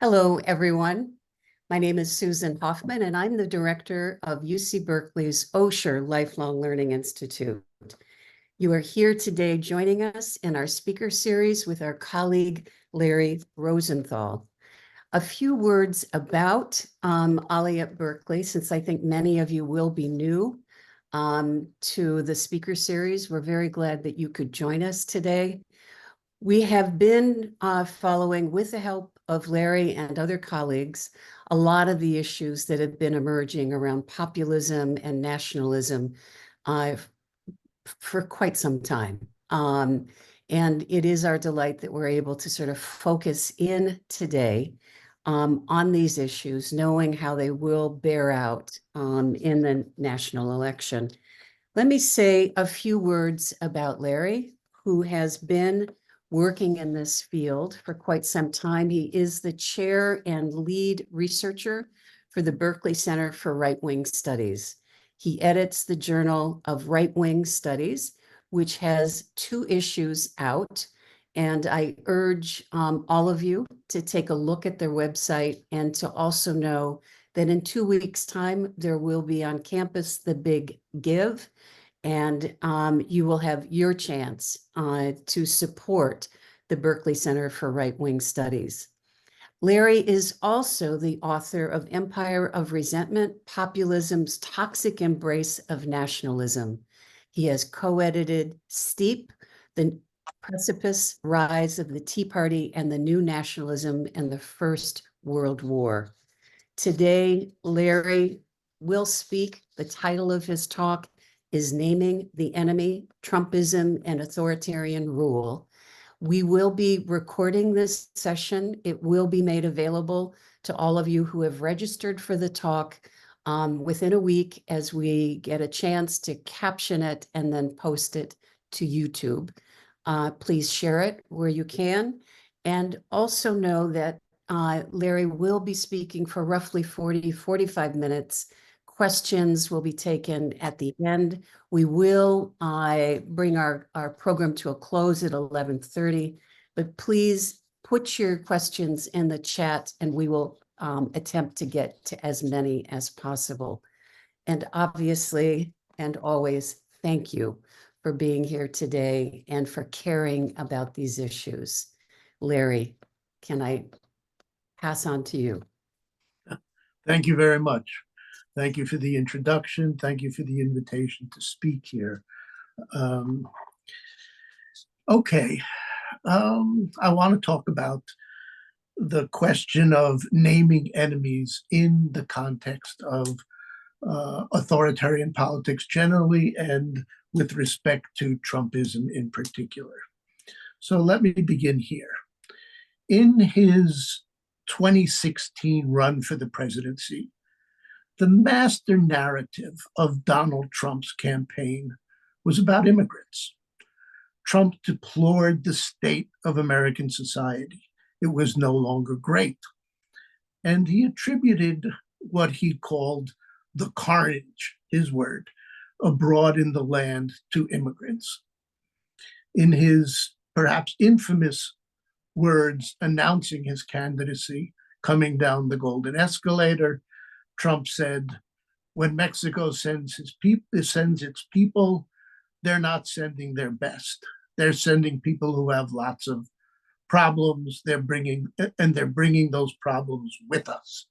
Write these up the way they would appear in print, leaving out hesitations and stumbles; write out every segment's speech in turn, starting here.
Hello, everyone. My name is Susan Hoffman, and I'm the director of UC Berkeley's Osher Lifelong Learning Institute. You are here today joining us in our speaker series with our colleague, Larry Rosenthal. A few words about Ollie at Berkeley, since I think many of you will be new to the speaker series. We're very glad that you could join us today. We have been following, with the help of Larry and other colleagues, a lot of the issues that have been emerging around populism and nationalism for quite some time. And it is our delight that we're able to sort of focus in today on these issues, knowing how they will bear out in the national election. Let me say a few words about Larry, who has been working in this field for quite some time. He is the chair and lead researcher for the Berkeley Center for Right-Wing Studies. He edits the Journal of Right-Wing Studies, which has 2 issues out. And I urge all of you to take a look at their website and to also know that in 2 weeks' time, there will be on campus the Big Give, and you will have your chance to support the Berkeley Center for Right-Wing Studies. Larry is also the author of Empire of Resentment, Populism's Toxic Embrace of Nationalism. He has co-edited Steep, the Precipitous Rise of the Tea Party and the New Nationalism in the First World War. Today, Larry will speak. The title of his talk is Naming the Enemy, Trumpism and Authoritarian Rule. We will be recording this session. It will be made available to all of you who have registered for the talk within a week as we get a chance to caption it and then post it to YouTube. Please share it where you can. And also know that Larry will be speaking for roughly 45 minutes. Questions will be taken at the end. We will bring our program to a close at 11:30, but please put your questions in the chat and we will attempt to get to as many as possible. And obviously, and always, thank you for being here today and for caring about these issues. Larry, can I pass on to you? Thank you very much. Thank you for the introduction. Thank you for the invitation to speak here. Okay, I want to talk about the question of naming enemies in the context of authoritarian politics generally and with respect to Trumpism in particular. So let me begin here. In his 2016 run for the presidency, the master narrative of Donald Trump's campaign was about immigrants. Trump deplored the state of American society. It was no longer great. And he attributed what he called the carnage, his word, abroad in the land to immigrants. In his perhaps infamous words announcing his candidacy, coming down the golden escalator, Trump said, when Mexico sends its people, they're not sending their best. They're sending people who have lots of problems. They're bringing those problems with us.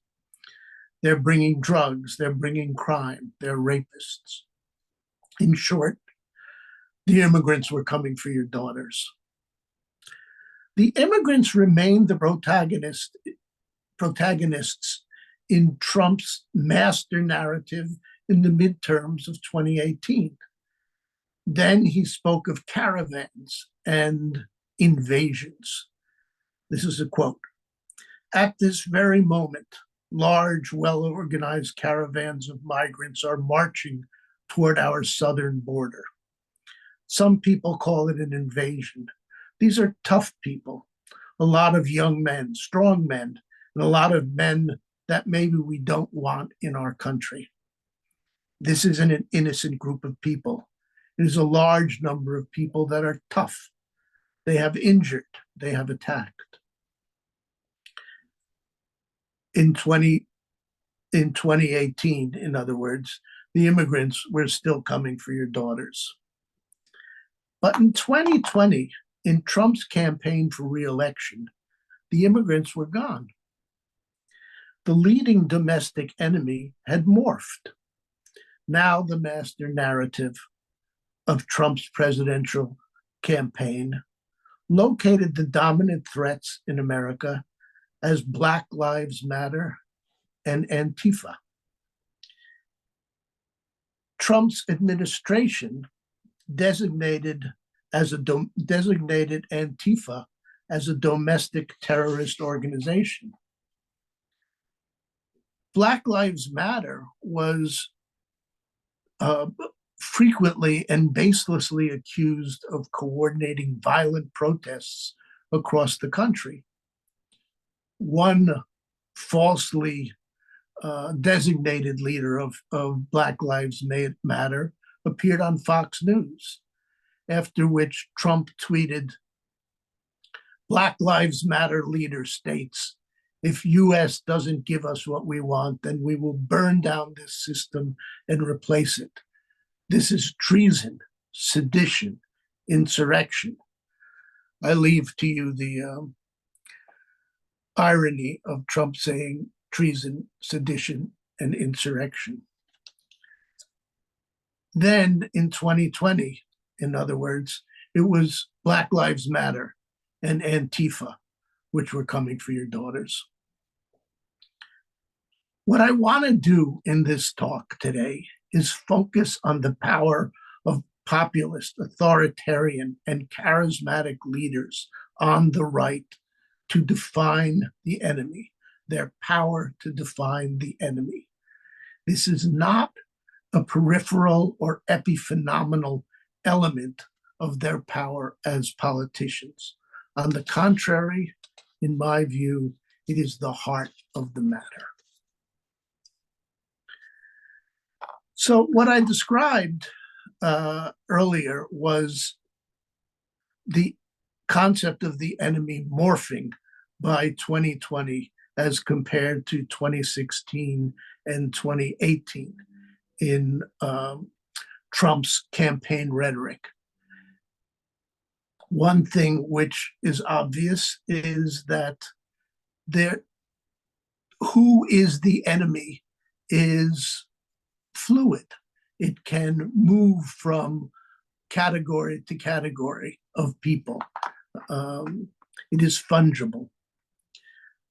They're bringing drugs. They're bringing crime. They're rapists. In short, the immigrants were coming for your daughters. The immigrants remained the protagonists in Trump's master narrative in the midterms of 2018. Then he spoke of caravans and invasions. This is a quote. At this very moment, large, well-organized caravans of migrants are marching toward our southern border. Some people call it an invasion. These are tough people, a lot of young men, strong men, and a lot of men that maybe we don't want in our country. This isn't an innocent group of people. It is a large number of people that are tough. They have injured, they have attacked. in 2018, in other words, the immigrants were still coming for your daughters. But in 2020, in Trump's campaign for re-election, the immigrants were gone. The leading domestic enemy had morphed. Now the master narrative of Trump's presidential campaign located the dominant threats in America as Black Lives Matter and Antifa. Trump's administration designated Antifa as a domestic terrorist organization. Black Lives Matter was frequently and baselessly accused of coordinating violent protests across the country. One falsely designated leader of Black Lives Matter appeared on Fox News, after which Trump tweeted, "Black Lives Matter leader states, if US doesn't give us what we want, then we will burn down this system and replace it. This is treason, sedition, insurrection." I leave to you the irony of Trump saying treason, sedition, and insurrection. Then in 2020, in other words, it was Black Lives Matter and Antifa, which were coming for your daughters. What I want to do in this talk today is focus on the power of populist, authoritarian, and charismatic leaders on the right to define the enemy, their power to define the enemy. This is not a peripheral or epiphenomenal element of their power as politicians. On the contrary, in my view, it is the heart of the matter. So what I described earlier was the concept of the enemy morphing by 2020 as compared to 2016 and 2018 in Trump's campaign rhetoric. One thing which is obvious is that who is the enemy is fluid. It can move from category to category of people. It is fungible.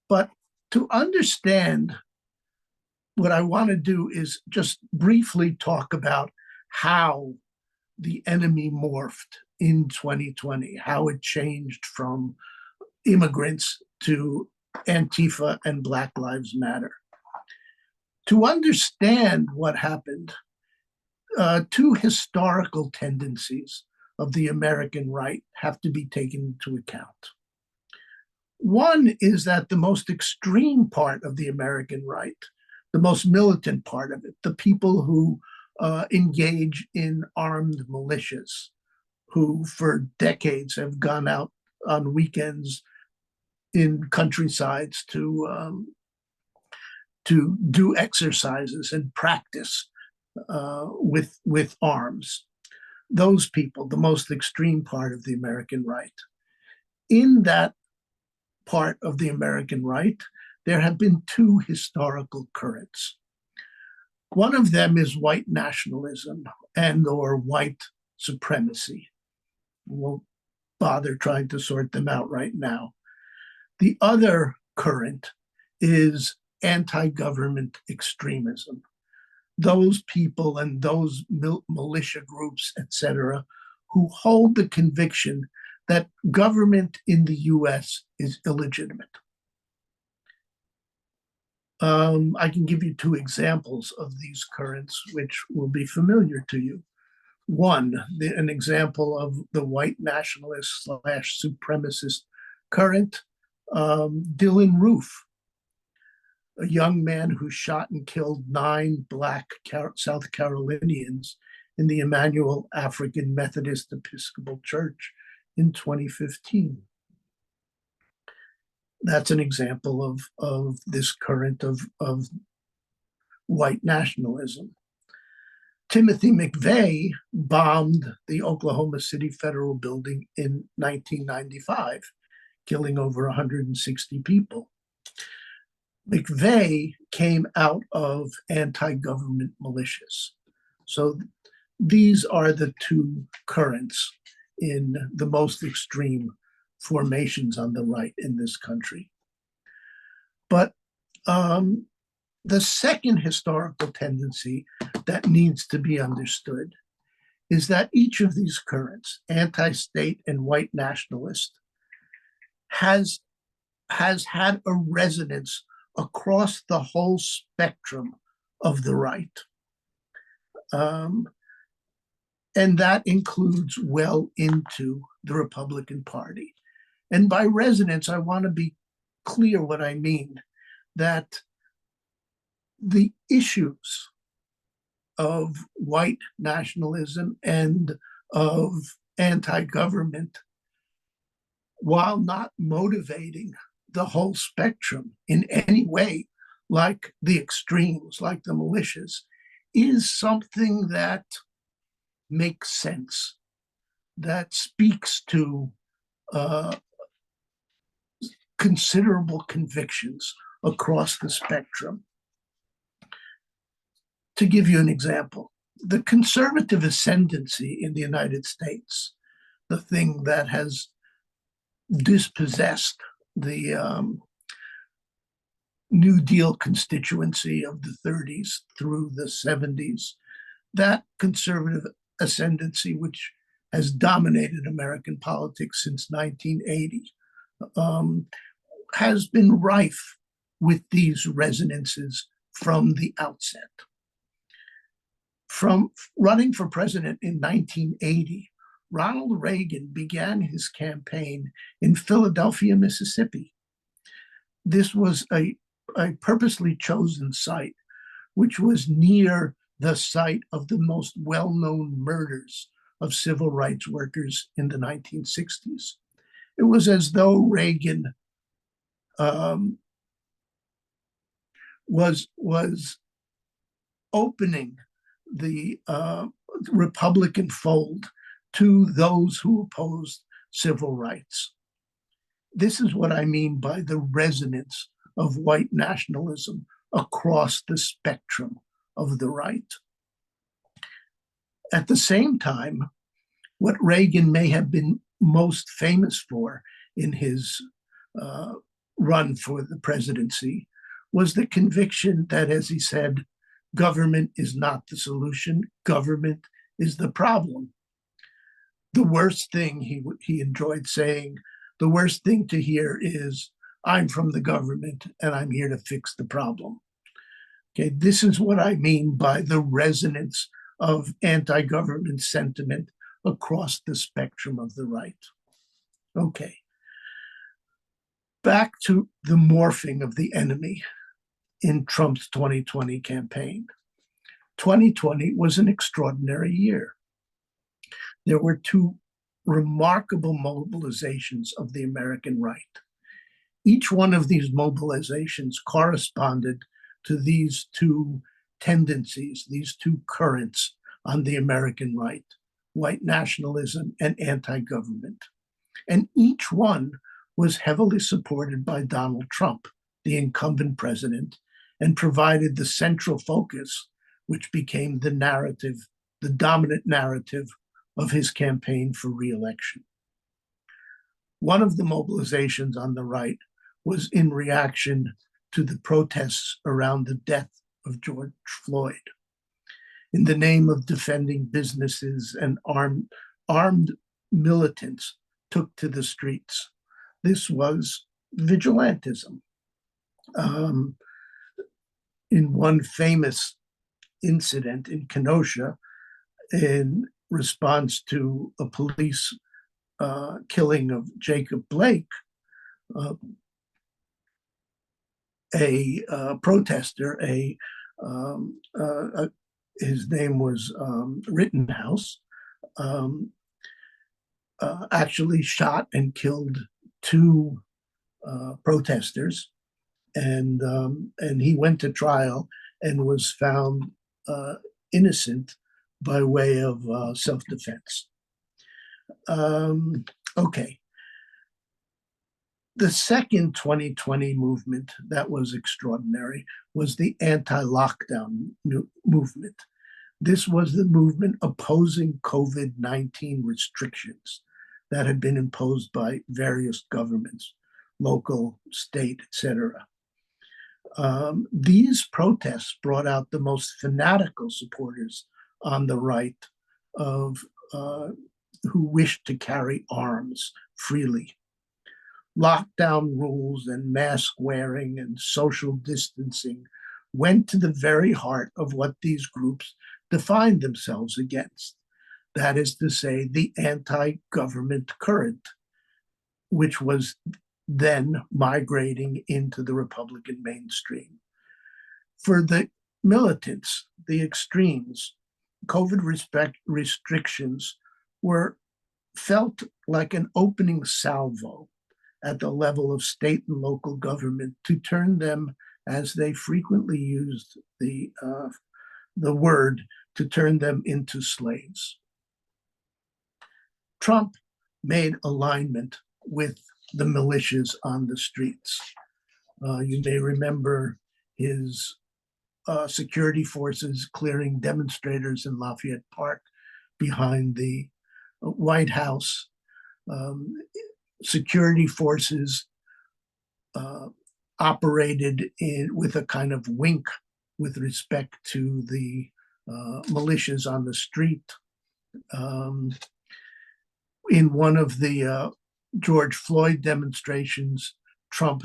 But to understand, what I want to do is just briefly talk about how the enemy morphed in 2020, how it changed from immigrants to Antifa and Black Lives Matter. To understand what happened, two historical tendencies of the American right have to be taken into account. One is that the most extreme part of the American right, the most militant part of it, the people who engage in armed militias, who for decades have gone out on weekends in countrysides to do exercises and practice with arms. Those people, the most extreme part of the American right. In that part of the American right, there have been two historical currents. One of them is white nationalism and/or white supremacy. We won't bother trying to sort them out right now. The other current is anti-government extremism. Those people and those militia groups, etc., who hold the conviction that government in the US is illegitimate. I can give you two examples of these currents, which will be familiar to you. One, an example of the white nationalist / supremacist current, Dylan Roof, a young man who shot and killed 9 Black South Carolinians in the Emmanuel African Methodist Episcopal Church in 2015. That's an example of this current of white nationalism. Timothy McVeigh bombed the Oklahoma City Federal Building in 1995, killing over 160 people. McVeigh came out of anti-government militias. So these are the two currents in the most extreme formations on the right in this country. But the second historical tendency that needs to be understood is that each of these currents, anti-state and white nationalist, has had a resonance across the whole spectrum of the right. And that includes well into the Republican Party. And by resonance, I want to be clear what I mean, that the issues of white nationalism and of anti-government, while not motivating the whole spectrum in any way, like the extremes, like the militias, is something that makes sense, that speaks to considerable convictions across the spectrum. To give you an example, the conservative ascendancy in the United States, the thing that has dispossessed the New Deal constituency of the 30s through the 70s, that conservative ascendancy, which has dominated American politics since 1980, has been rife with these resonances from the outset. From running for president in 1980, Ronald Reagan began his campaign in Philadelphia, Mississippi. This was a purposely chosen site, which was near the site of the most well-known murders of civil rights workers in the 1960s. It was as though Reagan was opening the Republican fold to those who opposed civil rights. This is what I mean by the resonance of white nationalism across the spectrum of the right. At the same time, what Reagan may have been most famous for in his run for the presidency was the conviction that, as he said, government is not the solution, government is the problem. The worst thing, he enjoyed saying, the worst thing to hear is, I'm from the government and I'm here to fix the problem. Okay, this is what I mean by the resonance of anti-government sentiment across the spectrum of the right. Okay, back to the morphing of the enemy in Trump's 2020 campaign. 2020 was an extraordinary year. There were two remarkable mobilizations of the American right. Each one of these mobilizations corresponded to these two tendencies, these two currents on the American right, white nationalism and anti-government. And each one was heavily supported by Donald Trump, the incumbent president, and provided the central focus, which became the narrative, the dominant narrative of his campaign for re-election. One of the mobilizations on the right was in reaction to the protests around the death of George Floyd. In the name of defending businesses, and armed militants took to the streets. This was vigilantism. In one famous incident in Kenosha, in response to a police killing of Jacob Blake, a protester, his name was Rittenhouse, actually shot and killed two protesters, and he went to trial and was found innocent by way of self-defense. Okay. The second 2020 movement that was extraordinary was the anti-lockdown movement. This was the movement opposing COVID-19 restrictions that had been imposed by various governments, local, state, etc. These protests brought out the most fanatical supporters on the right of who wished to carry arms freely. Lockdown rules and mask wearing and social distancing went to the very heart of what these groups defined themselves against. That is to say, the anti-government current, which was then migrating into the Republican mainstream. For the militants, the extremes, COVID restrictions were felt like an opening salvo at the level of state and local government to turn them, as they frequently used the word, to turn them into slaves. Trump made alignment with the militias on the streets. You may remember his security forces clearing demonstrators in Lafayette Park behind the White House. Security forces operated with a kind of wink with respect to the militias on the street. In one of the George Floyd demonstrations, Trump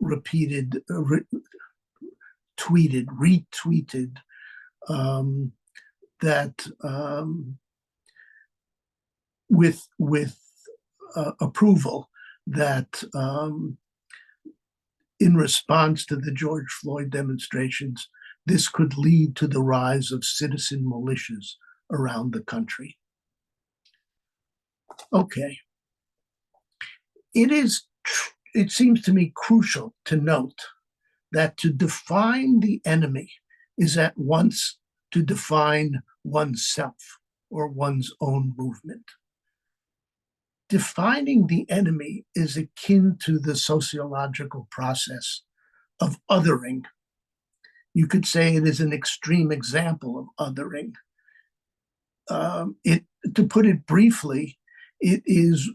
retweeted that with approval that in response to the George Floyd demonstrations, this could lead to the rise of citizen militias around the country. Okay. It seems to me crucial to note that to define the enemy is at once to define oneself or one's own movement. Defining the enemy is akin to the sociological process of othering. You could say it is an extreme example of othering. To put it briefly, it is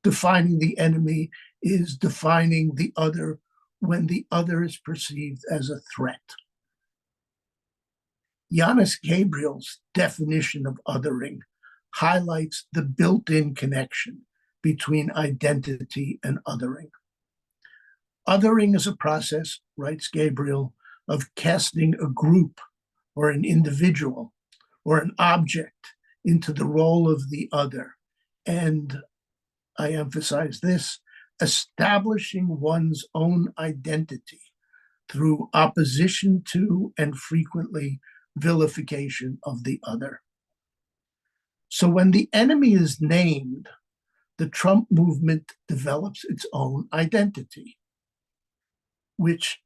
defining the enemy is defining the other when the other is perceived as a threat. Yanis Gabriel's definition of othering highlights the built-in connection between identity and othering. Othering is a process, writes Gabriel, of casting a group or an individual or an object into the role of the other, and I emphasize this, establishing one's own identity through opposition to and frequently vilification of the other. So when the enemy is named, the Trump movement develops its own identity, which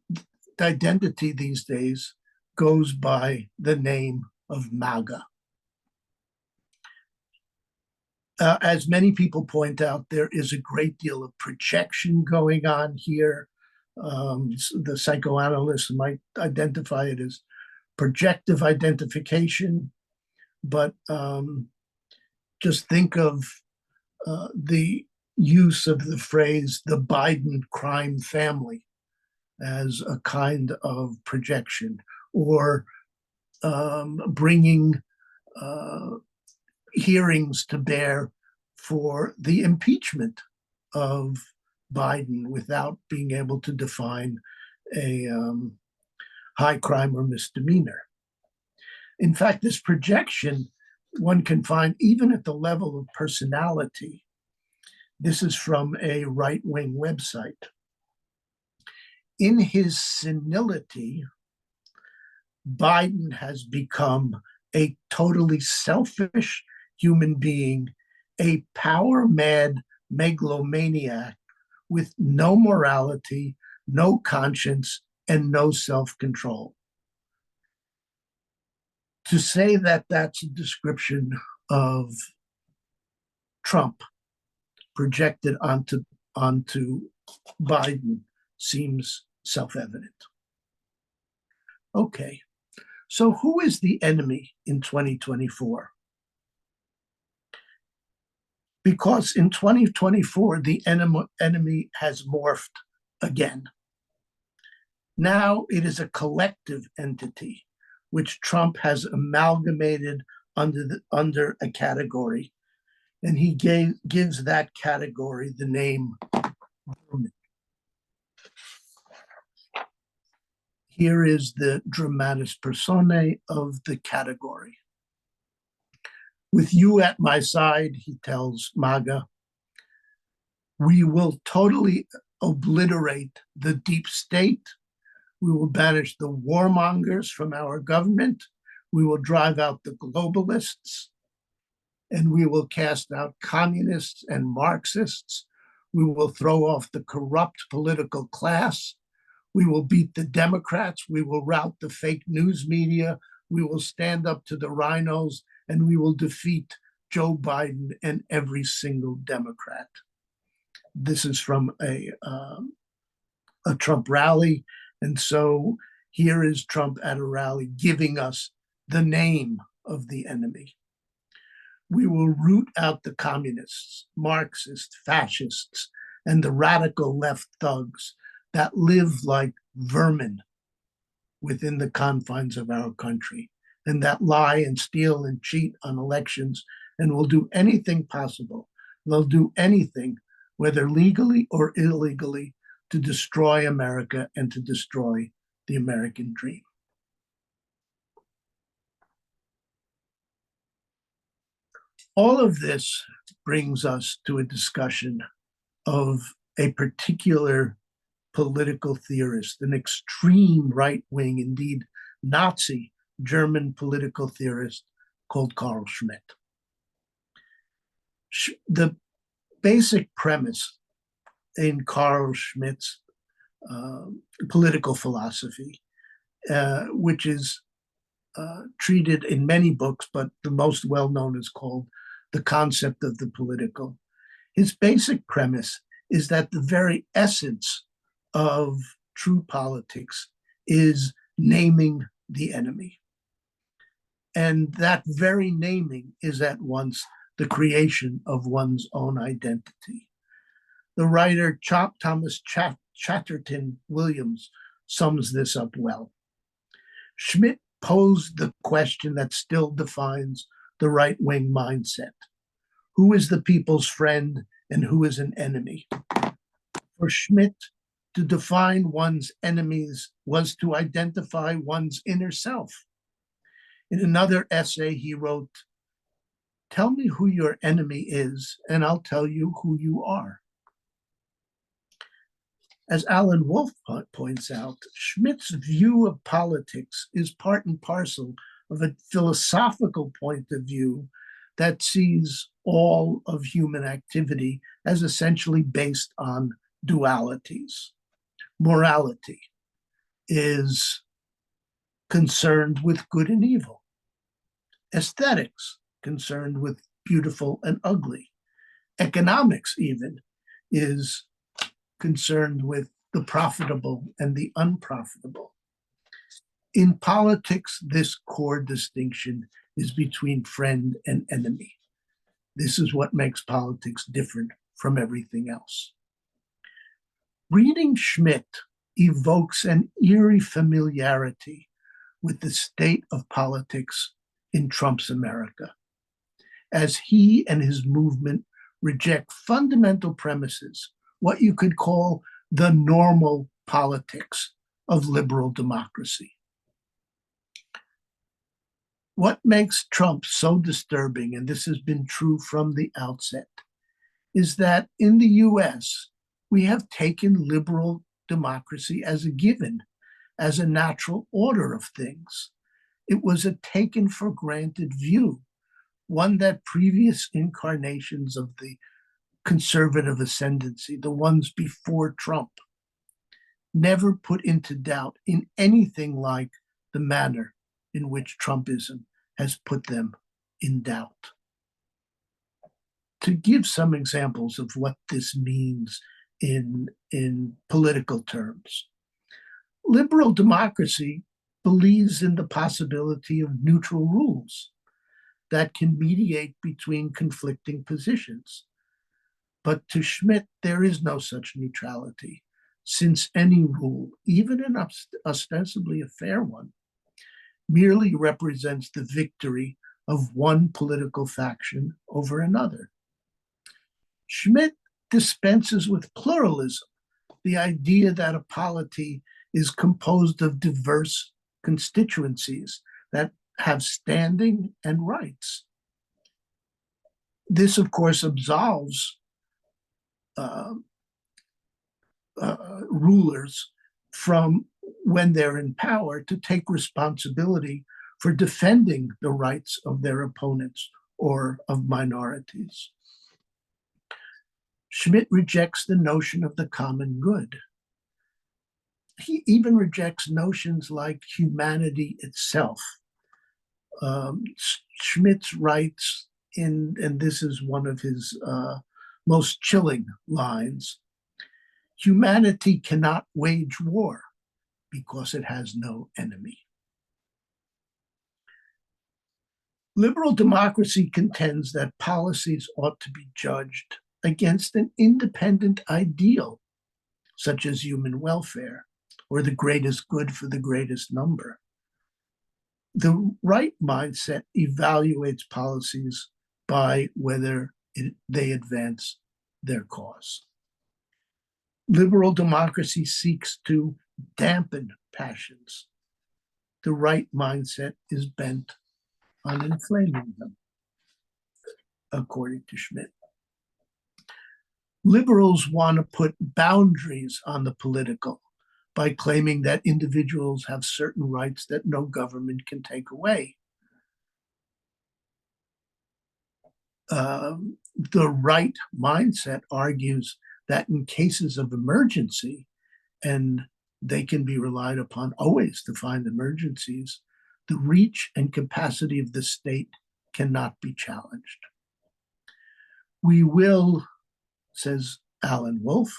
identity these days goes by the name of MAGA. As many people point out, there is a great deal of projection going on here. The psychoanalysts might identify it as projective identification, but just think of the use of the phrase the Biden crime family as a kind of projection, or bringing hearings to bear for the impeachment of Biden without being able to define a high crime or misdemeanor. In fact, this projection one can find even at the level of personality. This is from a right-wing website. In his senility, Biden has become a totally selfish human being, a power-mad megalomaniac with no morality, no conscience, and no self-control. To say that that's a description of Trump projected onto Biden seems self-evident. Okay, so who is the enemy in 2024? Because in 2024, the enemy has morphed again. Now it is a collective entity, which Trump has amalgamated under a category, and he gives that category the name Vermin. Here is the dramatis personae of the category. With you at my side, he tells MAGA, we will totally obliterate the deep state. We will banish the warmongers from our government. We will drive out the globalists. And we will cast out communists and Marxists. We will throw off the corrupt political class. We will beat the Democrats. We will rout the fake news media. We will stand up to the rhinos, and we will defeat Joe Biden and every single Democrat. This is from a Trump rally. And so here is Trump at a rally giving us the name of the enemy. We will root out the communists, Marxists, fascists, and the radical left thugs that live like vermin within the confines of our country, and that lie and steal and cheat on elections and will do anything possible. They'll do anything, whether legally or illegally, to destroy America and to destroy the American dream. All of this brings us to a discussion of a particular political theorist, an extreme right-wing, indeed Nazi German political theorist called Carl Schmitt. The basic premise in Carl Schmitt's political philosophy, which is treated in many books, but the most well-known is called The Concept of the Political. His basic premise is that the very essence of true politics is naming the enemy. And that very naming is at once the creation of one's own identity. The writer Thomas Chatterton Williams sums this up well. Schmitt posed the question that still defines the right-wing mindset. Who is the people's friend and who is an enemy? For Schmitt, to define one's enemies was to identify one's inner self. In another essay, he wrote, "Tell me who your enemy is, and I'll tell you who you are." As Alan Wolf points out, Schmitt's view of politics is part and parcel of a philosophical point of view that sees all of human activity as essentially based on dualities. Morality is concerned with good and evil. Aesthetics, concerned with beautiful and ugly. Economics, even, is concerned with the profitable and the unprofitable. In politics, this core distinction is between friend and enemy. This is what makes politics different from everything else. Reading Schmitt evokes an eerie familiarity with the state of politics in Trump's America, as he and his movement reject fundamental premises, what you could call the normal politics of liberal democracy. What makes Trump so disturbing, and this has been true from the outset, is that in the US, we have taken liberal democracy as a given, as a natural order of things. It was a taken for granted view, one that previous incarnations of the conservative ascendancy, the ones before Trump, never put into doubt in anything like the manner in which Trumpism has put them in doubt. To give some examples of what this means in political terms, liberal democracy believes in the possibility of neutral rules that can mediate between conflicting positions. But to Schmitt, there is no such neutrality, since any rule, even an ostensibly a fair one, merely represents the victory of one political faction over another. Schmitt dispenses with pluralism, the idea that a polity is composed of diverse constituencies that have standing and rights. This, of course, absolves rulers from, when they're in power, to take responsibility for defending the rights of their opponents or of minorities. Schmitt rejects the notion of the common good. He even rejects notions like humanity itself. Schmitt writes and this is one of his most chilling lines, humanity cannot wage war because it has no enemy. Liberal democracy contends that policies ought to be judged against an independent ideal, such as human welfare or the greatest good for the greatest number. The right mindset evaluates policies by whether they advance their cause. Liberal democracy seeks to dampen passions. The right mindset is bent on inflaming them, according to Schmitt. Liberals want to put boundaries on the political by claiming that individuals have certain rights that no government can take away. The right mindset argues that in cases of emergency, and they can be relied upon always to find emergencies, the reach and capacity of the state cannot be challenged. We will, says Alan Wolf,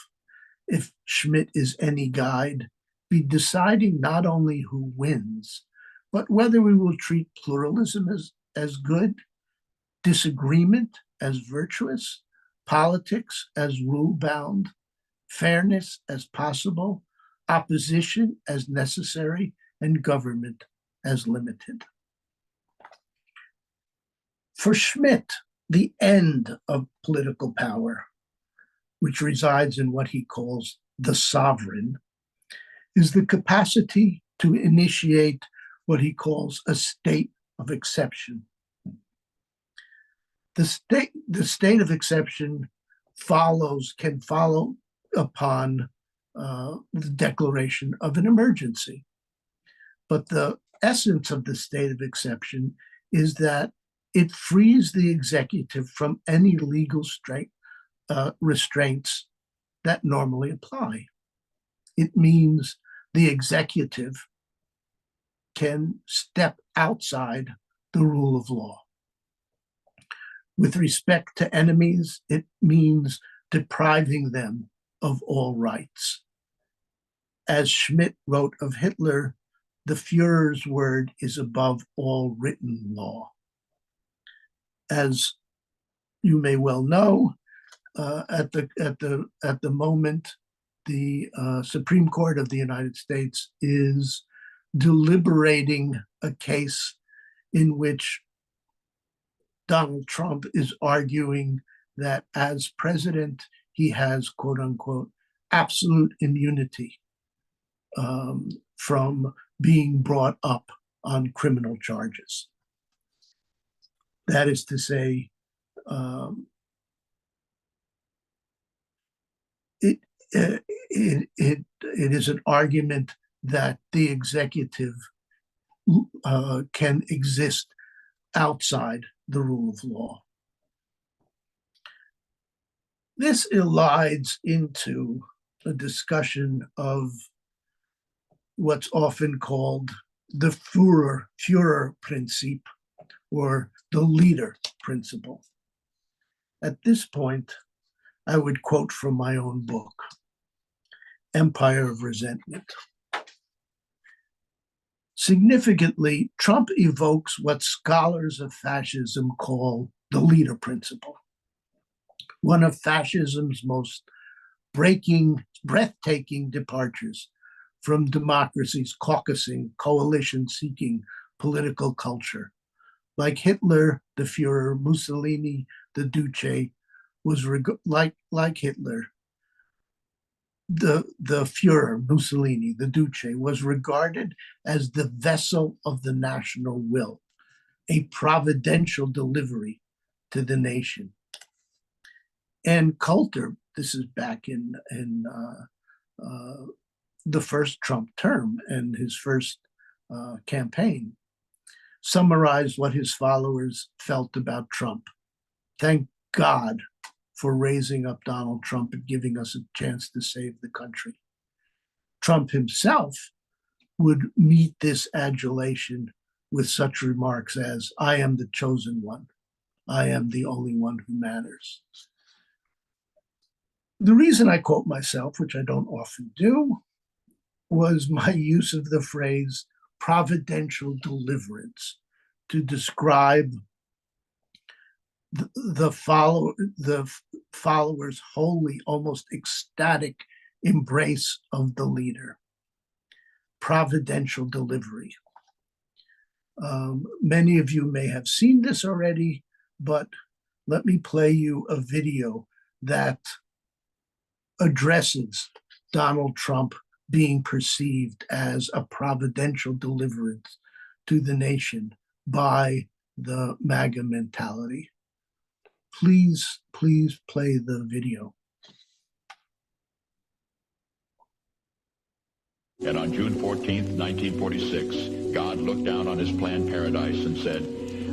if Schmitt is any guide, be deciding not only who wins, but whether we will treat pluralism as good, disagreement as virtuous, politics as rule-bound, fairness as possible, opposition as necessary, and government as limited. For Schmitt, the end of political power, which resides in what he calls the sovereign, is the capacity to initiate what he calls a state of exception. The state of exception can follow upon the declaration of an emergency. But the essence of the state of exception is that it frees the executive from any legal restraints that normally apply. It means the executive can step outside the rule of law. With respect to enemies, it means depriving them of all rights. As Schmitt wrote of Hitler, the Führer's word is above all written law. As you may well know, at the moment, the Supreme Court of the United States is deliberating a case in which Donald Trump is arguing that as president, he has, quote unquote, absolute immunity from being brought up on criminal charges. That is to say, it is an argument that the executive can exist outside the rule of law. This elides into a discussion of what's often called the Führerprinzip, or the leader principle. At this point, I would quote from my own book, Empire of Resentment. Significantly, Trump evokes what scholars of fascism call the leader principle, one of fascism's most breathtaking departures from democracy's caucusing, coalition-seeking political culture. Like Hitler, the Führer, Mussolini, the Duce, was like Hitler, the Führer, Mussolini, the Duce, was regarded as the vessel of the national will, a providential delivery to the nation. And Coulter, this is back in the first Trump term and his first campaign, summarized what his followers felt about Trump. Thank God for raising up Donald Trump and giving us a chance to save the country. Trump himself would meet this adulation with such remarks as, I am the chosen one. I am the only one who matters. The reason I quote myself, which I don't often do, was my use of the phrase providential deliverance to describe the followers' wholly, almost ecstatic embrace of the leader. Providential delivery. Many of you may have seen this already, but let me play you a video that addresses Donald Trump being perceived as a providential deliverance to the nation by the MAGA mentality. Please play the video. And on June 14th, 1946, God looked down on his planned paradise and said,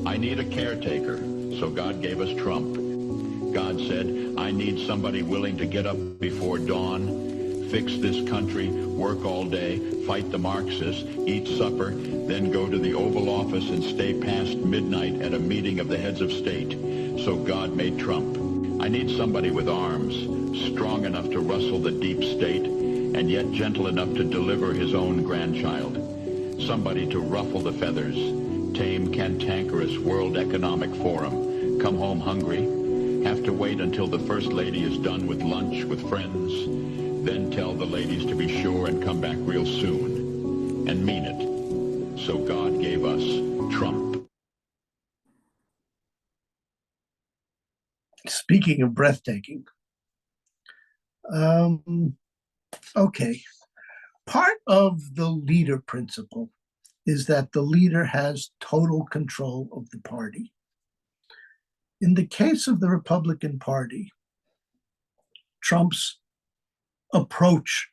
I need a caretaker. So God gave us Trump. God said, I need somebody willing to get up before dawn, fix this country, work all day, fight the Marxists, eat supper, then go to the Oval Office and stay past midnight at a meeting of the heads of state. So God made Trump. I need somebody with arms, strong enough to rustle the deep state, and yet gentle enough to deliver his own grandchild. Somebody to ruffle the feathers, tame cantankerous World Economic Forum, come home hungry, have to wait until the First Lady is done with lunch with friends, then tell the ladies to be sure and come back real soon, and mean it. So God gave us Trump. Speaking of breathtaking, okay, part of the leader principle is that the leader has total control of the party. In the case of the Republican Party, Trump's approach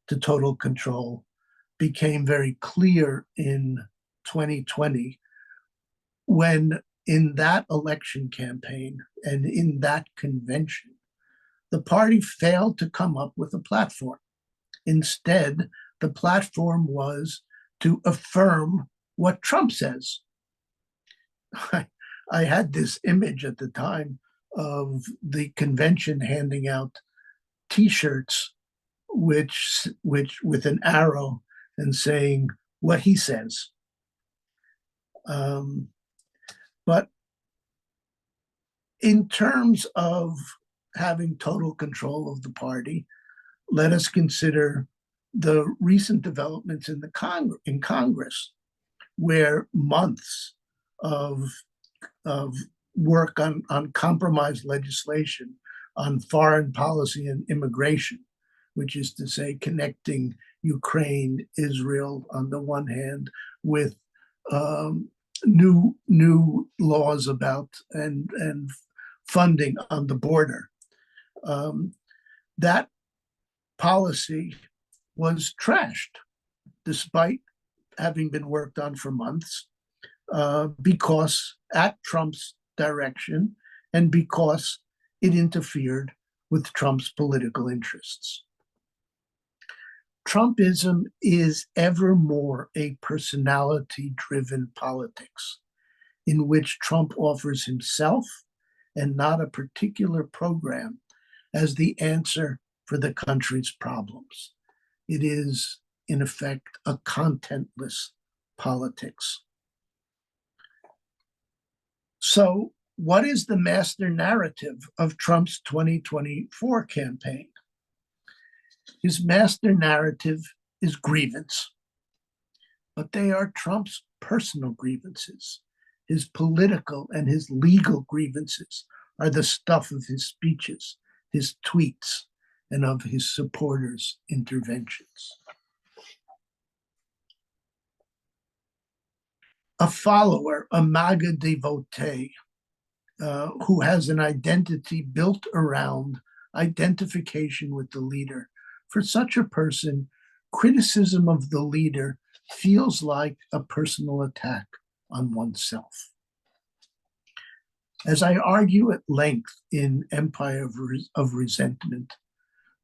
to total control became very clear in 2020 when, in that election campaign and in that convention, the party failed to come up with a platform. Instead, the platform was to affirm what Trump says. I had this image at the time of the convention handing out T-shirts, which with an arrow and saying what he says. But in terms of having total control of the party, let us consider the recent developments in Congress, where months of work on compromise legislation on foreign policy and immigration, which is to say connecting Ukraine, Israel on the one hand, with new laws about and funding on the border. That policy was trashed, despite having been worked on for months, because at Trump's direction and because it interfered with Trump's political interests. Trumpism is ever more a personality-driven politics in which Trump offers himself and not a particular program as the answer for the country's problems. It is, in effect, a contentless politics. So, what is the master narrative of Trump's 2024 campaign? His master narrative is grievance, but they are Trump's personal grievances. His political and his legal grievances are the stuff of his speeches, his tweets, and of his supporters' interventions. A follower, a MAGA devotee, who has an identity built around identification with the leader. For such a person, criticism of the leader feels like a personal attack on oneself. As I argue at length in Empire of Resentment,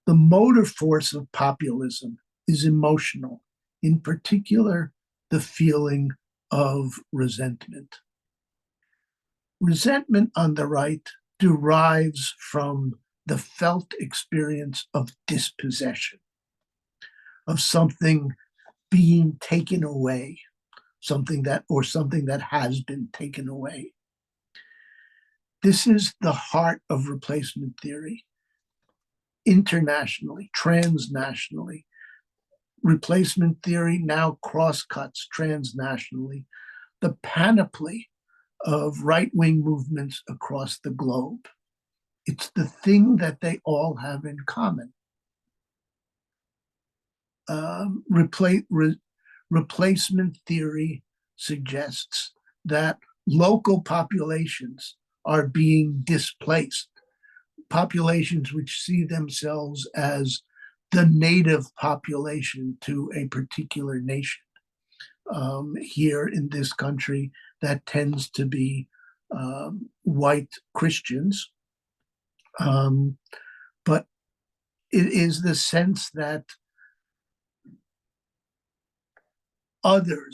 the motor force of populism is emotional, in particular, the feeling of resentment. Resentment on the right derives from the felt experience of dispossession, of something being taken away, something that has been taken away. This is the heart of replacement theory. Internationally, transnationally, replacement theory now cross-cuts transnationally the panoply of right-wing movements across the globe. It's the thing that they all have in common. Replacement theory suggests that local populations are being displaced, populations which see themselves as the native population to a particular nation. Here in this country, that tends to be white Christians. But it is the sense that other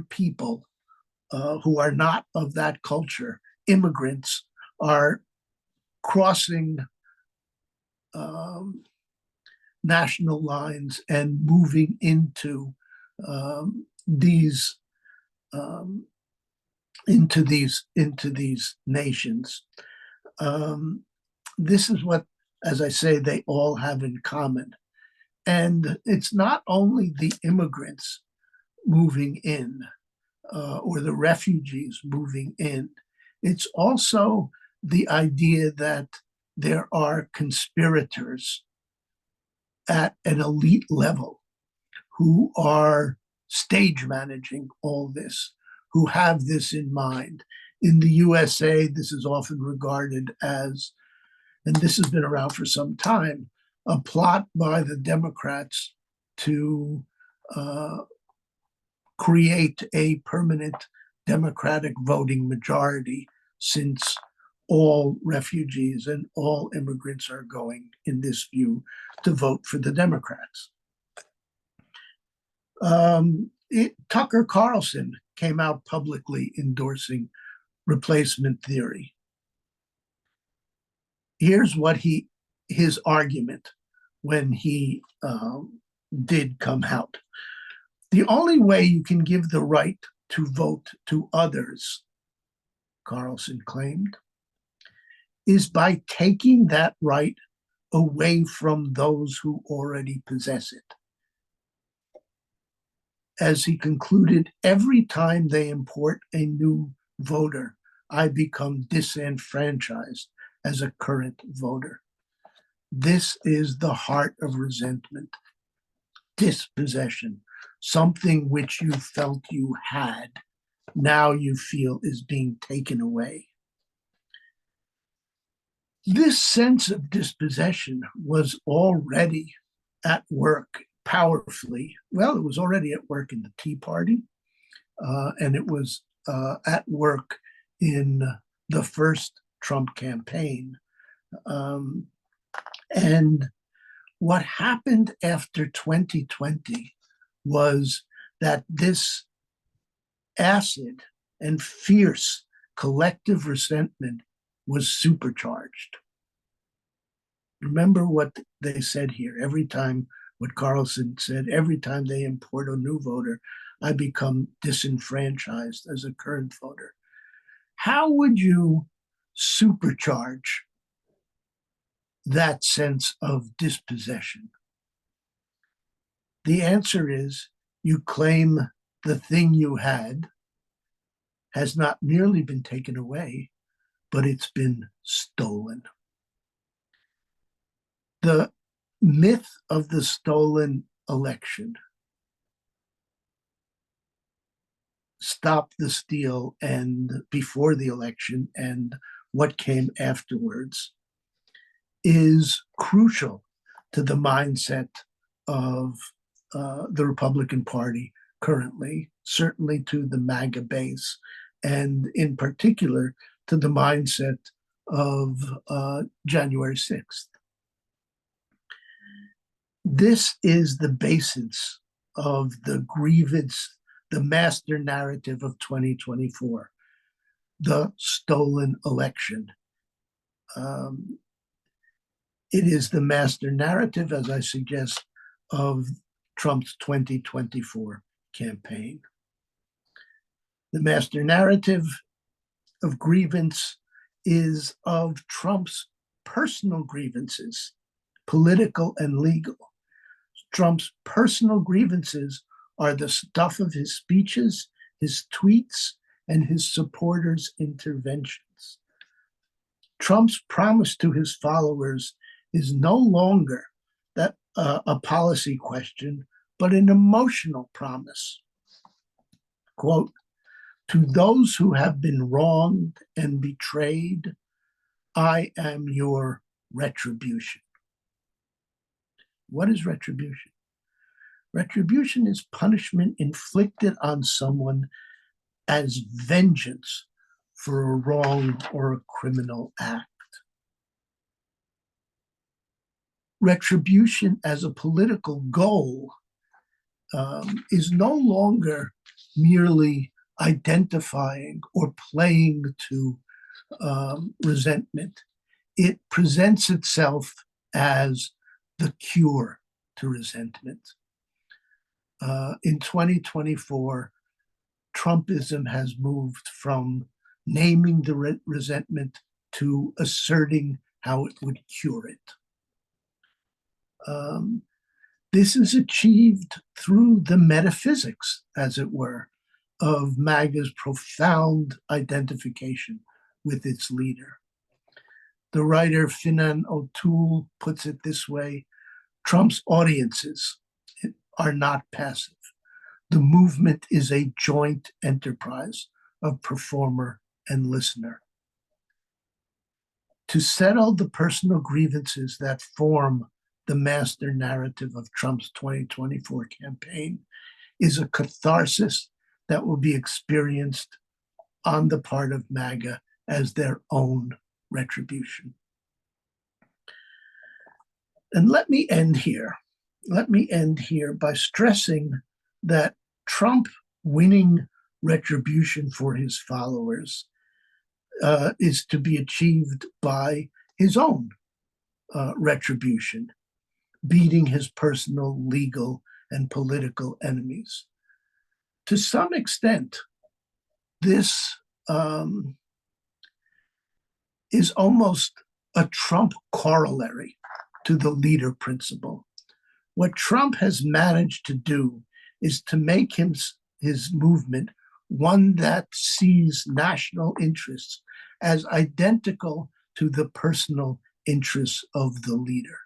people who are not of that culture, immigrants, are crossing national lines and moving into these nations. This is what, as I say, they all have in common. And it's not only the immigrants moving in or the refugees moving in. It's also the idea that there are conspirators at an elite level who are stage managing all this, who have this in mind. In the USA, this is often regarded as, and this has been around for some time, a plot by the Democrats to create a permanent Democratic voting majority, since all refugees and all immigrants are going, in this view, to vote for the Democrats. Tucker Carlson came out publicly endorsing replacement theory. Here's what his argument when he did come out. The only way you can give the right to vote to others, Carlson claimed, is by taking that right away from those who already possess it. As he concluded, every time they import a new voter, I become disenfranchised as a current voter. This is the heart of resentment, dispossession, something which you felt you had, now you feel is being taken away. This sense of dispossession was already at work powerfully. Well, it was already at work in the Tea Party, and it was at work in the first Trump campaign. And what happened after 2020 was that this acid and fierce collective resentment was supercharged. Remember what they said here every time, what Carlson said, every time they import a new voter, I become disenfranchised as a current voter. How would you supercharge that sense of dispossession? The answer is you claim the thing you had has not merely been taken away, but it's been stolen. The myth of the stolen election, Stop the Steal, and before the election and what came afterwards, is crucial to the mindset of the Republican Party currently, certainly to the MAGA base, and in particular to the mindset of January 6th. This is the basis of the grievance, the master narrative of 2024, the stolen election. It is the master narrative, as I suggest, of Trump's 2024 campaign. The master narrative of grievance is of Trump's personal grievances, political and legal. Trump's personal grievances are the stuff of his speeches, his tweets, and his supporters' interventions. Trump's promise to his followers is no longer that a policy question, but an emotional promise. Quote, to those who have been wronged and betrayed, I am your retribution. What is retribution? Retribution is punishment inflicted on someone as vengeance for a wrong or a criminal act. Retribution as a political goal is no longer merely identifying or playing to resentment. It presents itself as the cure to resentment. In 2024, Trumpism has moved from naming the resentment to asserting how it would cure it. This is achieved through the metaphysics, as it were, of MAGA's profound identification with its leader. The writer Finan O'Toole puts it this way: Trump's audiences are not passive. The movement is a joint enterprise of performer and listener. To settle the personal grievances that form the master narrative of Trump's 2024 campaign is a catharsis that will be experienced on the part of MAGA as their own retribution. And let me end here. Let me end here by stressing that Trump winning retribution for his followers is to be achieved by his own retribution, beating his personal, legal, and political enemies. To some extent, this is almost a Trump corollary to the leader principle. What Trump has managed to do is to make his movement one that sees national interests as identical to the personal interests of the leader.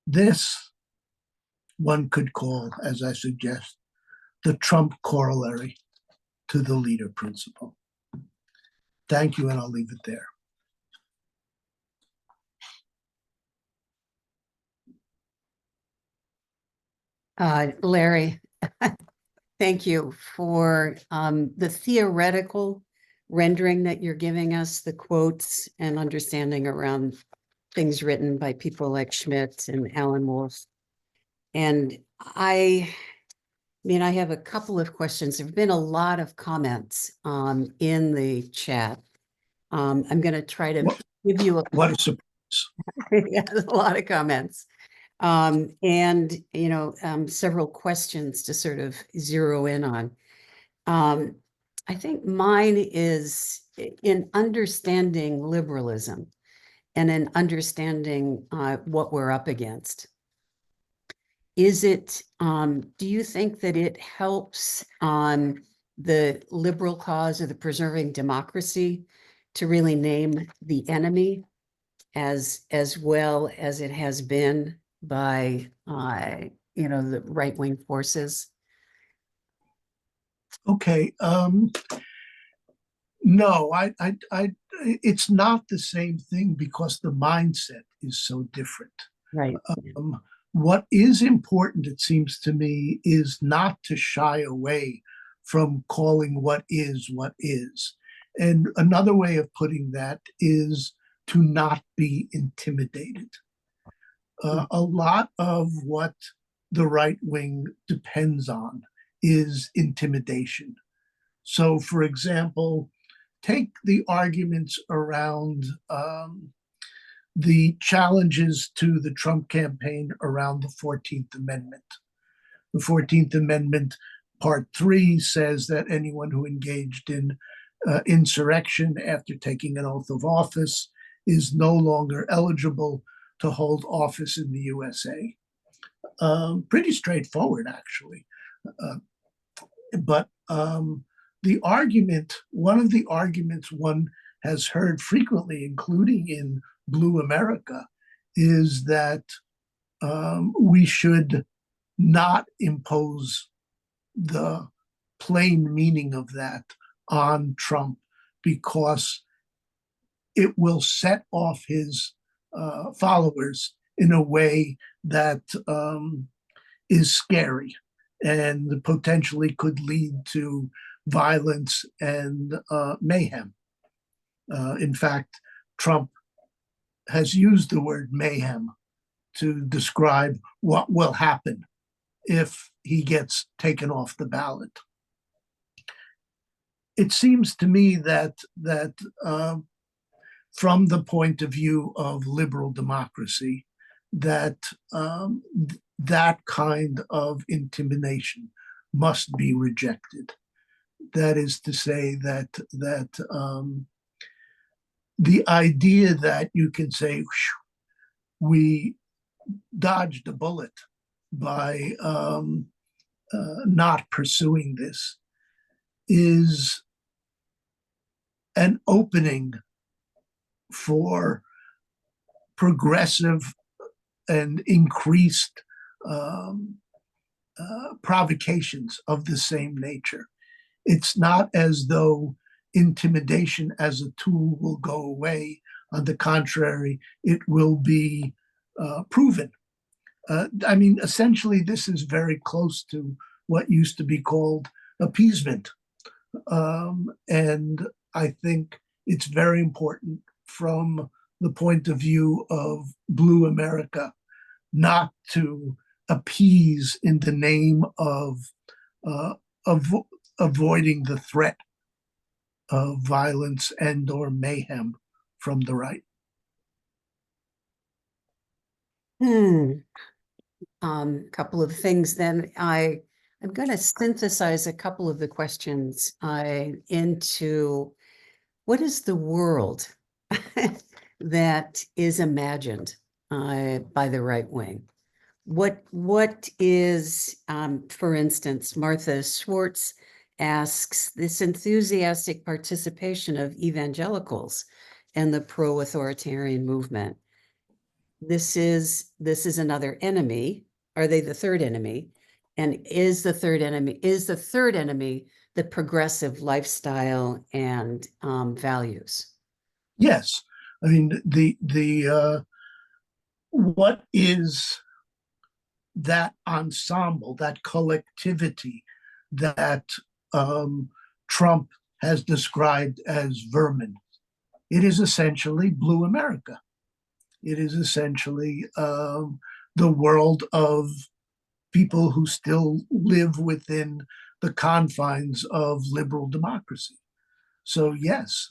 This one could call, as I suggest, the Trump corollary to the leader principle. Thank you, and I'll leave it there. Larry, thank you for the theoretical rendering that you're giving us, the quotes and understanding around things written by people like Schmidt and Alan Wolf. And I mean, I have a couple of questions. There have been a lot of comments in the chat. I'm going to try to give you a What a surprise. yeah, a lot of comments. And, you know, several questions to sort of zero in on. I think mine is in understanding liberalism and in understanding what we're up against. Is it, do you think that it helps the liberal cause or the preserving democracy to really name the enemy as well as it has been by, you know, the right-wing forces? Okay. No, it's not the same thing because the mindset is so different. Right. What is important, it seems to me, is not to shy away from calling what is. And another way of putting that is to not be intimidated. A lot of what the right wing depends on is intimidation. So, for example, take the arguments around the challenges to the Trump campaign around the 14th Amendment. The 14th Amendment, Part 3, says that anyone who engaged in insurrection after taking an oath of office is no longer eligible to hold office in the USA. Pretty straightforward, actually. But the argument, one of the arguments one has heard frequently, including in Blue America, is that we should not impose the plain meaning of that on Trump because it will set off his followers in a way that is scary and potentially could lead to violence and mayhem. In fact, Trump has used the word mayhem to describe what will happen if he gets taken off the ballot. It seems to me that from the point of view of liberal democracy, that that kind of intimidation must be rejected. That is to say that the idea that you can say we dodged a bullet by not pursuing this is an opening for progressive and increased provocations of the same nature. It's not as though intimidation as a tool will go away. On the contrary, it will be proven. I mean, essentially, this is very close to what used to be called appeasement. And I think it's very important from the point of view of Blue America not to appease in the name of avoiding the threat of violence and or mayhem from the right. Couple of things then. I'm going to synthesize a couple of the questions into what is the world that is imagined by the right wing? What is, for instance, Martha Schwartz asks, this enthusiastic participation of evangelicals and the pro-authoritarian movement. This is another enemy. Are they the third enemy? And is the third enemy the progressive lifestyle and values? Yes, I mean the what is that ensemble, that collectivity that Trump has described as vermin? It is essentially Blue America. It is essentially the world of people who still live within the confines of liberal democracy. So yes,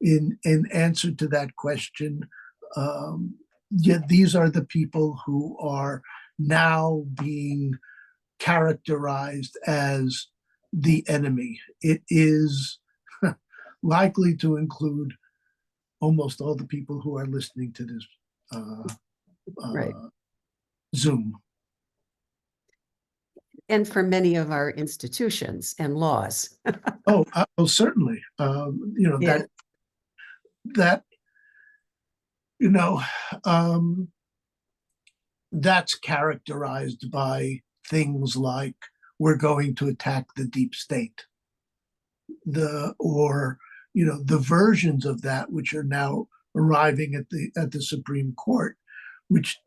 in answer to that question, yeah, these are the people who are now being characterized as the enemy. It is likely to include almost all the people who are listening to this Right. Zoom. And for many of our institutions and laws. Oh, certainly. Yeah. That you know, that's characterized by things like we're going to attack the deep state, or the versions of that which are now arriving at the Supreme Court, which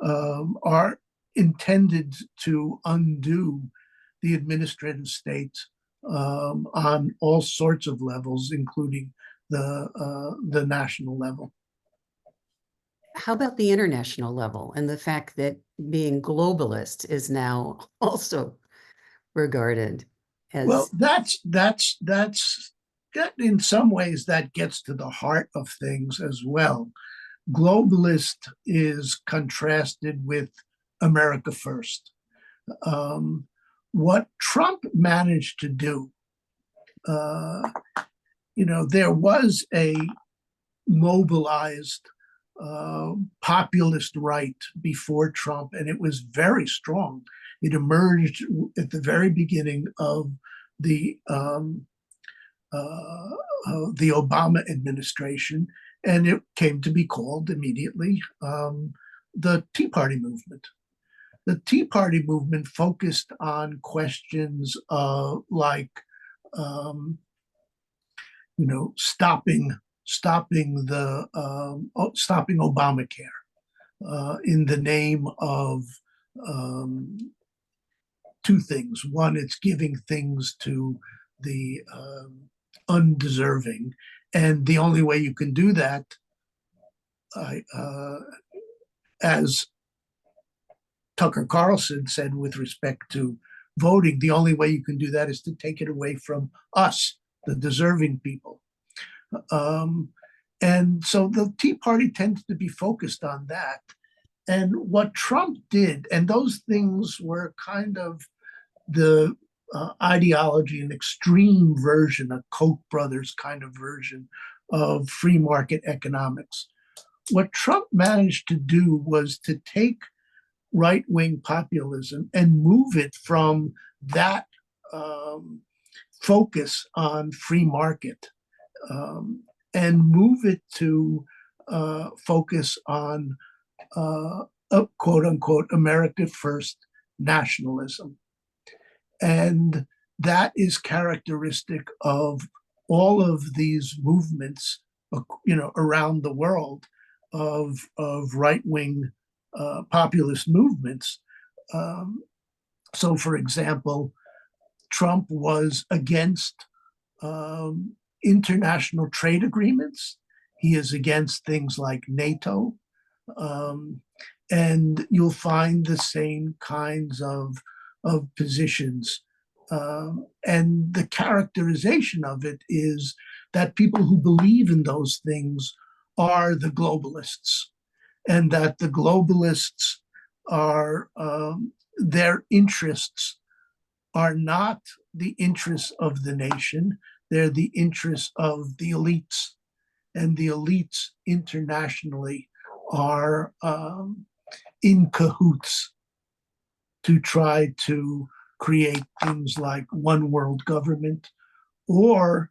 are intended to undo the administrative state on all sorts of levels, including the national level. How about the international level and the fact that being globalist is now also regarded as Well, that in some ways that gets to the heart of things as well. Globalist is contrasted with America first. What Trump managed to do, there was a mobilized populist right before Trump, and it was very strong. It emerged at the very beginning of the Obama administration, and it came to be called immediately the Tea Party movement. The Tea Party movement focused on questions like, stopping Obamacare in the name of two things. One, it's giving things to the undeserving, and the only way you can do that, as Tucker Carlson said with respect to voting, the only way you can do that is to take it away from us, the deserving people. And so the Tea Party tends to be focused on that. And what Trump did, and those things were kind of the ideology, an extreme version, a Koch brothers kind of version of free market economics. What Trump managed to do was to take right-wing populism and move it from that focus on free market and move it to focus on quote unquote America First nationalism. And that is characteristic of all of these movements, around the world of right-wing populist movements. So, for example, Trump was against international trade agreements. He is against things like NATO. And you'll find the same kinds of positions. And the characterization of it is that people who believe in those things are the globalists, and that the globalists are, their interests are not the interests of the nation, they're the interests of the elites. And the elites internationally are in cahoots to try to create things like one world government or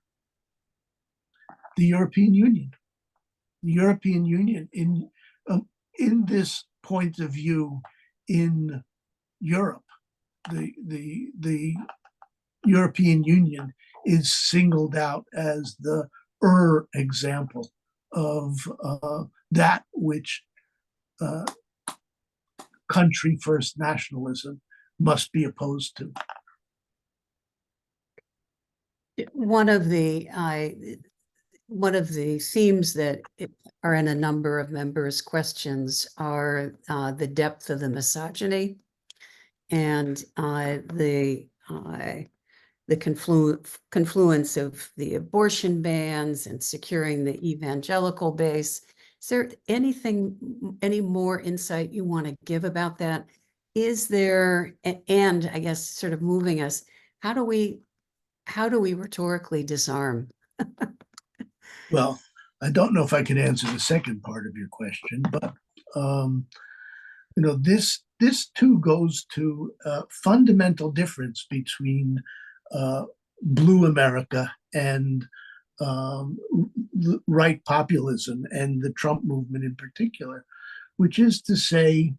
the European Union. The European Union, in this point of view, in Europe, the European Union is singled out as the example of that which country first nationalism must be opposed to. one of the one of the themes that are in a number of members' questions are the depth of the misogyny and the confluence of the abortion bans and securing the evangelical base. Is there any more insight you want to give about that? Is there, and I guess sort of moving us, how do we rhetorically disarm? Well, I don't know if I can answer the second part of your question, but this too goes to a fundamental difference between blue America and right populism and the Trump movement in particular, which is to say,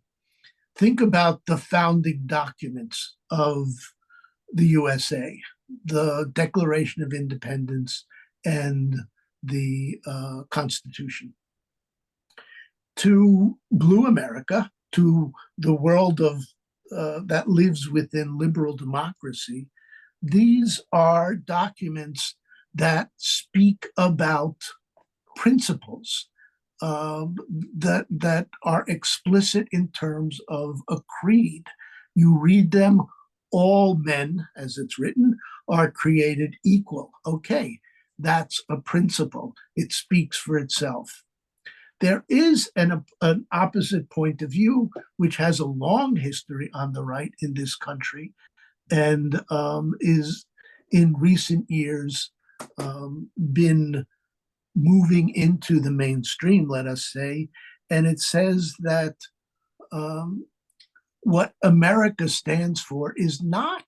think about the founding documents of the USA, the Declaration of Independence and the Constitution. To blue America, to the world of that lives within liberal democracy, these are documents that speak about principles that are explicit in terms of a creed. You read them, all men, as it's written, are created equal. Okay, that's a principle. It speaks for itself. There is an opposite point of view, which has a long history on the right in this country, and is in recent years been moving into the mainstream, let us say. And it says that what America stands for is not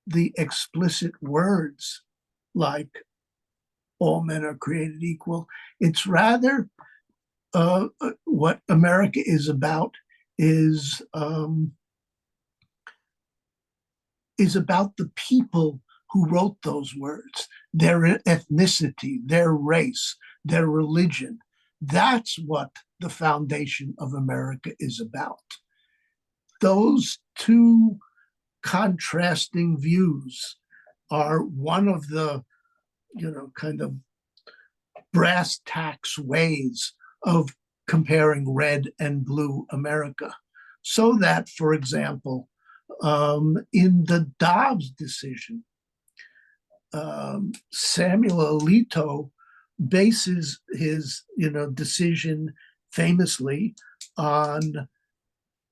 the explicit words like all men are created equal. It's rather what America is about is about the people who wrote those words, their ethnicity, their race, their religion. That's what the foundation of America is about. Those two contrasting views are one of the, kind of brass tacks ways of comparing red and blue America. So that, for example, in the Dobbs decision, Samuel Alito bases his, decision famously on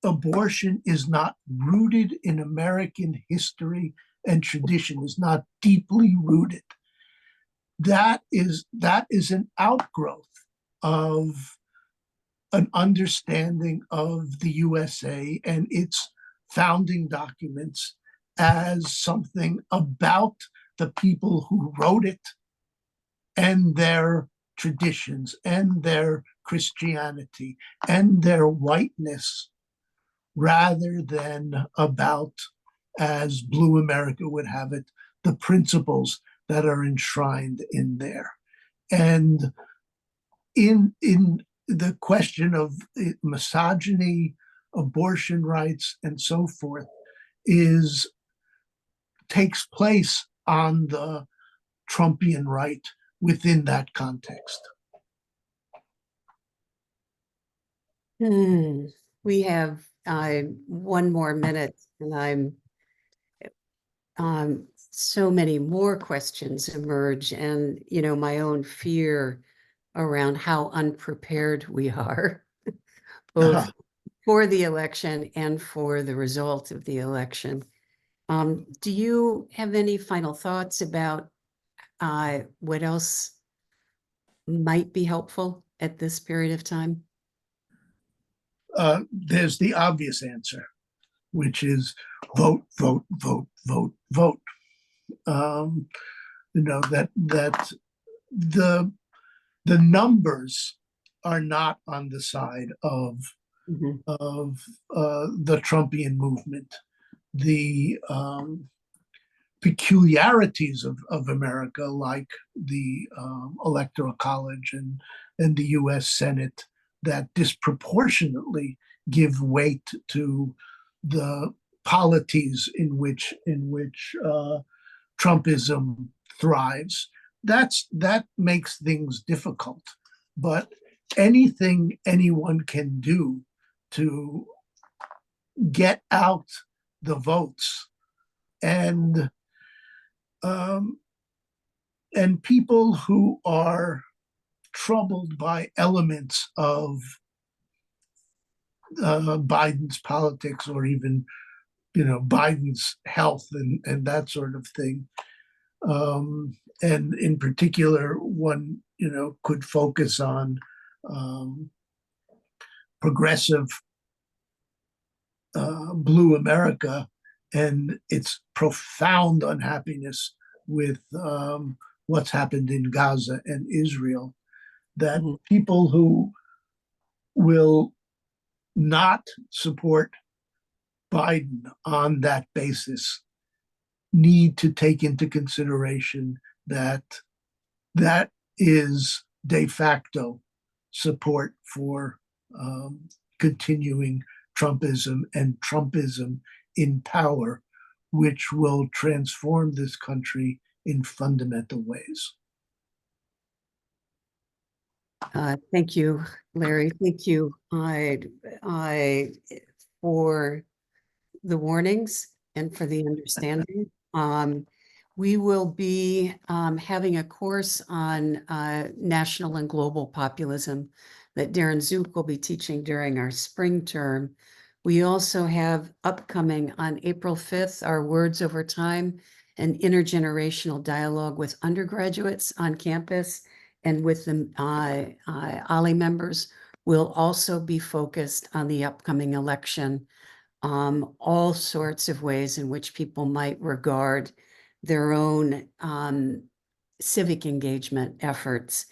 abortion is not rooted in American history and tradition, is not deeply rooted. That is an outgrowth of an understanding of the USA and its founding documents as something about the people who wrote it and their traditions and their Christianity and their whiteness, rather than about, as blue America would have it, the principles that are enshrined in there. And in the question of misogyny, abortion rights, and so forth, takes place on the Trumpian right within that context. We have 1 more minute, and so many more questions emerge, and my own fear around how unprepared we are, both for the election and for the result of the election. Do you have any final thoughts about what else might be helpful at this period of time? There's the obvious answer, which is vote, vote, vote, vote, vote. That the numbers are not on the side of the Trumpian movement. The peculiarities of America, like the Electoral College and the U.S. Senate, that disproportionately give weight to the polities in which Trumpism thrives, that makes things difficult. But anything anyone can do to get out the votes and people who are troubled by elements of Biden's politics, or even Biden's health and that sort of thing. And in particular, one could focus on progressive Blue America and its profound unhappiness with what's happened in Gaza and Israel. That people who will not support Biden on that basis need to take into consideration that that is de facto support for continuing Trumpism and Trumpism in power, which will transform this country in fundamental ways. Thank you, Larry. Thank you for the warnings and for the understanding. We will be having a course on national and global populism that Darren Zook will be teaching during our spring term. We also have upcoming on April 5th, our Words Over Time, an intergenerational dialogue with undergraduates on campus and with the OLLI members. Will also be focused on the upcoming election, all sorts of ways in which people might regard their own civic engagement efforts.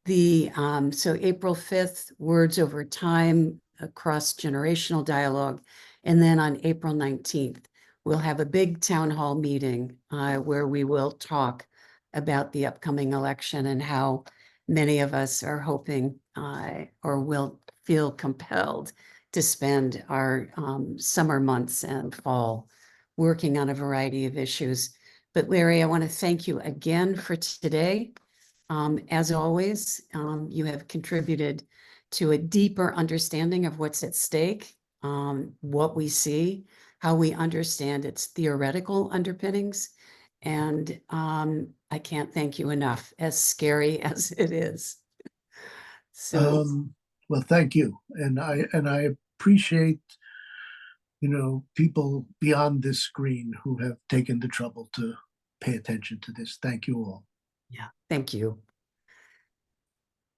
So April 5th, Words Over Time, a cross-generational dialogue. And then on April 19th, we'll have a big town hall meeting where we will talk about the upcoming election and how many of us are hoping or will feel compelled to spend our summer months and fall working on a variety of issues. But Larry, I want to thank you again for today. As always, you have contributed to a deeper understanding of what's at stake, what we see, how we understand its theoretical underpinnings. And I can't thank you enough, as scary as it is. So, well, thank you. And I appreciate, people beyond this screen who have taken the trouble to pay attention to this. Thank you all. yeah, thank you.